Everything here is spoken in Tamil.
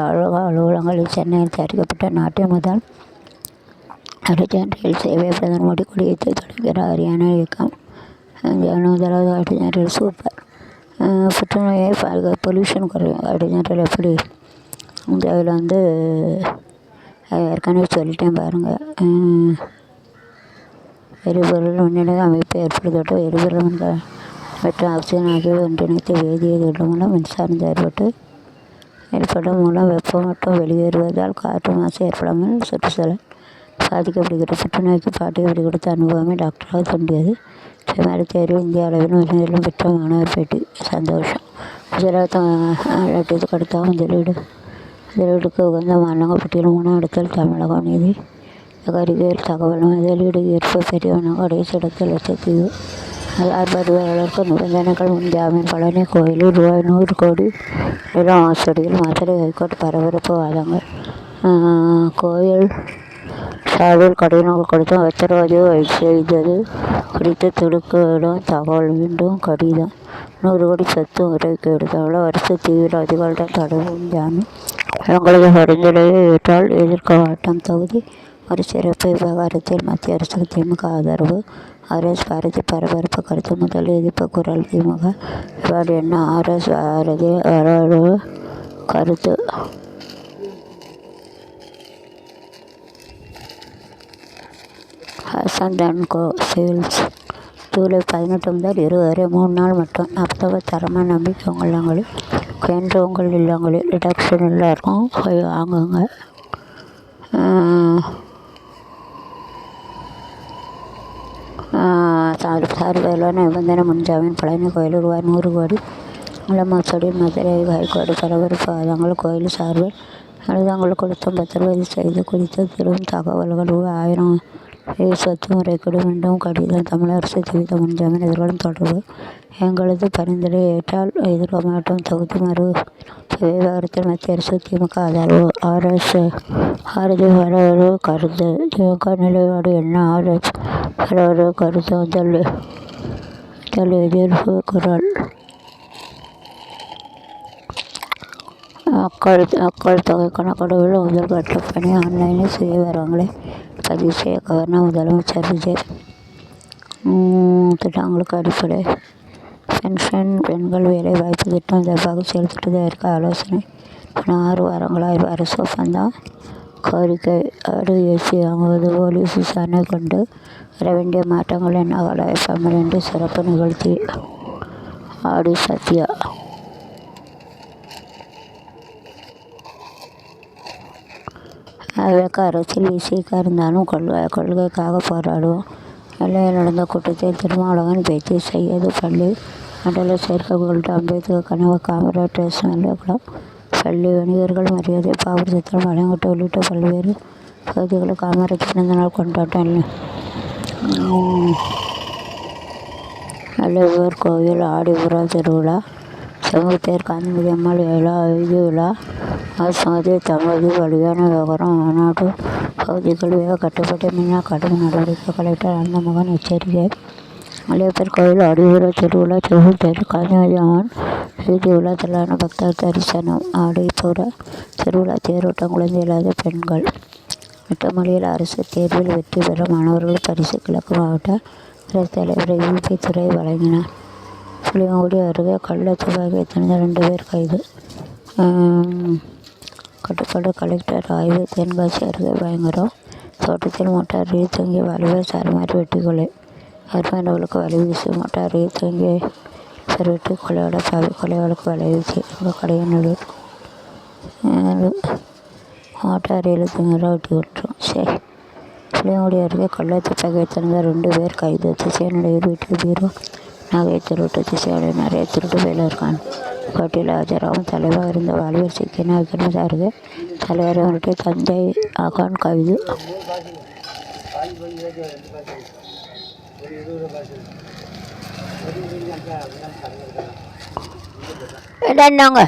அலுவலகங்களில் சென்னையில் தயாரிக்கப்பட்ட நாட்டின் முதல் ஹைட்ரஜன் ரயில் சேவை பிரதமர் மோடி கொடியேற்றி தொடங்குகிறார். ஹரியானா இயக்கம். இந்தியாவில் முதலாவது ஹைட்ரஜன் ரயில். சூப்பர். புற்றுநோயை பொல்யூஷன் குறையும். ஹைட்ரஜன் ரயில் எப்படி? இந்தியாவில் ஏற்கனவே சொல்லிட்டேன் பாருங்கள். எரிபொருள் மின்னணு அமைப்பை ஏற்படுத்தப்பட்டு எரிபொருள் மற்றும் ஆக்சிஜன் ஆகியவை ஒன்றிணைத்து வேதியியல் மூலம் மின்சாரம் ஏற்படும் மூலம் வெப்பம் மற்றும் வெளியேறுவதால் காற்று மாசு ஏற்படாமல் சுற்றுச்சூழல் பாதிக்கப்படுகிறது. புற்றுநோய்க்கு பாட்டியை கொடுத்த அனுபவமே டாக்டராக தோன்றியது. சுமார் தேர்வு இந்திய அளவில் முதலிடம் பெற்ற மாணவர் பேட்டி. சந்தோஷம். குஜராத்துக்கு அடுத்த முதலீடுக்கு உகந்த மாநிலங்கள் பட்டியல் 3ஆம் இடத்தில் தமிழகம். நிதி அறிவியல் தகவல் முதலீடு ஈர்ப்பு பெரியவனாக கடைசி இடத்தில் லட்சத்தீவு. பார்வையாளருக்கு நிபந்தனைகள் முன் ஜாமீன். பழனி கோயிலில் ரூ.100 கோடி நிலம் மோசடியில் மதுரை ஹைகோர்ட் பரபரப்பு வாதங்கள். கோயில் சார்பில் கடிதங்கள் கொடுத்தும் உத்தரவாதியை செய்தது குறித்து திடுக்கிடும் தகவல். மீண்டும் கடிதம். 100 கோடி சொத்து முறைகேடு. வருஷ தீவிரவாதிகளிடம் தொடரும் ஜாமீன். உங்களது பரிந்துரையை ஏற்றால் எதிர்க்க மாட்டோம். தொகுதி மறுசிறப்பு விவகாரத்தில் மத்திய அரசுக்கு திமுக ஆதரவு. ஆர்எஸ் பாரதி பரபரப்பு கருத்து. முதல் எதிர்ப்பு குரல் திமுக. இவ்வாறு என்ன ஆர்எஸ் பாரதி வரவு கருத்து. Vasanth and co civils. ஜூலை 18 முதல் 20 வரை 3 நாள் மட்டும். 40 தரமான நம்பிக்கை இல்லங்களில் என்று உங்கள் இல்லங்களில் ரிடக்ஷன் எல்லாருக்கும் போய் வாங்குங்க. சார்பிலான நிபந்தனை முன்ஜாமீன். பழனி கோயில் ரூ.100 கோடி நில மோசடியில் மதுரை ஹைகோர்ட் பரபரப்பு வாதங்கள். கோயில் சார்பில் கடிதங்கள் கொடுத்தும் பத்திரவதி செய்து குறித்து திரும்பும் தகவல்கள். ரூ.1000 சொத்து முறைகேடு. மீண்டும் கடிதம். தமிழக அரசு தெரிவித்த முன்ஜாமீன் எதிர்காலம் தொடர்பு. எங்களது பரிந்துரையை ஏற்றால் எதிர்க்க மாட்டோம். தொகுதி மறு விவகாரத்தில் மத்திய அரசு திமுக ஆதரவு. ஆர்எஸ் பாரதி வரவு கருத்து. திமுக நிலைப்பாடு என்ன? ஆர்எஸ் வரவு கருத்து. முதல் எதிர்ப்பு குரல். மக்கள் தொகை கணக்கெடுப்பில் முதல் கட்ட பணி. ஆன்லைனில் சுய விவரங்களை பதிவு செய்ய கவர்னர் முதலமைச்சர் விஜய். திட்டங்களுக்கு அடிப்படை. பென்ஷன். பெண்கள் வேலை வாய்ப்பு திட்டம் இதற்காக செயல்படுவதற்கு ஆலோசனை. 6 வாரங்களாக அரசு ஒப்பந்தம் கோரிக்கை. ஆடு ஏசி வாங்குவது போலீஸ் விசாரணை கொண்டு வர வேண்டிய மாற்றங்கள் என்ன? கலாய்ப்பாமல் என்று சிறப்பு நிகழ்ச்சி. ஆடு சத்யா. அதற்கு அரசியல் விசிகா இருந்தாலும் கொள்கைக்காக போராடுவோம். நெல்லையில் நடந்த கூட்டத்தில் திருமாவளவன் பேச்சு. செய்யது பள்ளி மண்டல செயற்கைக்கோள் அம்பேத்கர் கனவு காமராஜ் மெல்லகுளம் பள்ளி வணிகர்கள் மரியாதை பாபர் சித்திரம் வழங்கட்டு உள்ளிட்ட பல்வேறு பகுதிகளில் காமராஜ் பிறந்தநாள் கொண்டாட்டம். நல்லூர் கோவில் ஆடிபுரா திருவிழா. சமூகத்தேர் காந்திமதி அம்மாள் ஐந்து விழா. ஆஸ்மதி தமது வழியான விவகாரம். மாநாடு பகுதிகள் வேக கட்டுப்பட்ட மீனா கடும் நடவடிக்கை. கலெக்டர் அனந்தமோகன் எச்சரிக்கை. மலையப்பர் கோவில் ஆடிபுரா திருவிழா. சமூகத்தேர் காந்திமதி அம்மன் வீதி விழா. திரளான பக்தர் தரிசனம். ஆடிப்புற திருவிழா தேரோட்டம். குழந்தை இல்லாத பெண்கள். மெட்டமொழியில் அரசு தேர்வில் வெற்றி பெற மாணவர்கள் பரிசு. கிழக்கு மாவட்ட அரசு தலைவர் யூபி துறை வழங்கினார். புளியங்குடி அருகே கள்ள துப்பாக்கி வைத்திருந்த 2 பேர் கைது. கட்டுப்பாடு. கலெக்டர் ஆய்வு. தென்காசி அருகே பயங்கரம். தோட்டத்தில் மோட்டார் அருகே தூங்கிய வாலிபர் சரமாரி வெட்டி கொலை. கர்ப்பிணிகளுக்கு வலை வீசி மோட்டார் அருகே தூங்கிய வெட்டி கொலையோட கொலையாளுக்கு வலை வீசி. கடையநல்லூர். மோட்டார் அருகில் தூங்குகிற வெட்டி விட்டுரும். சரி. புளியங்குடி அருகே கள்ள துப்பாக்கி வைத்திருந்த 2 பேர் கைது. திசையநடையூர் வீட்டில் பீரோ நகை திருட்டு. திசையாளர் நிறைய திருட்டு வேலை இருக்கான். கோர்ட்டில் ஆஜராகும் தலைவராக இருந்த வாலிபர் சிக்கின. விக்ரம அருகே தலைவரை மிரட்டி தந்தை ஆகான் கைது. என்னங்க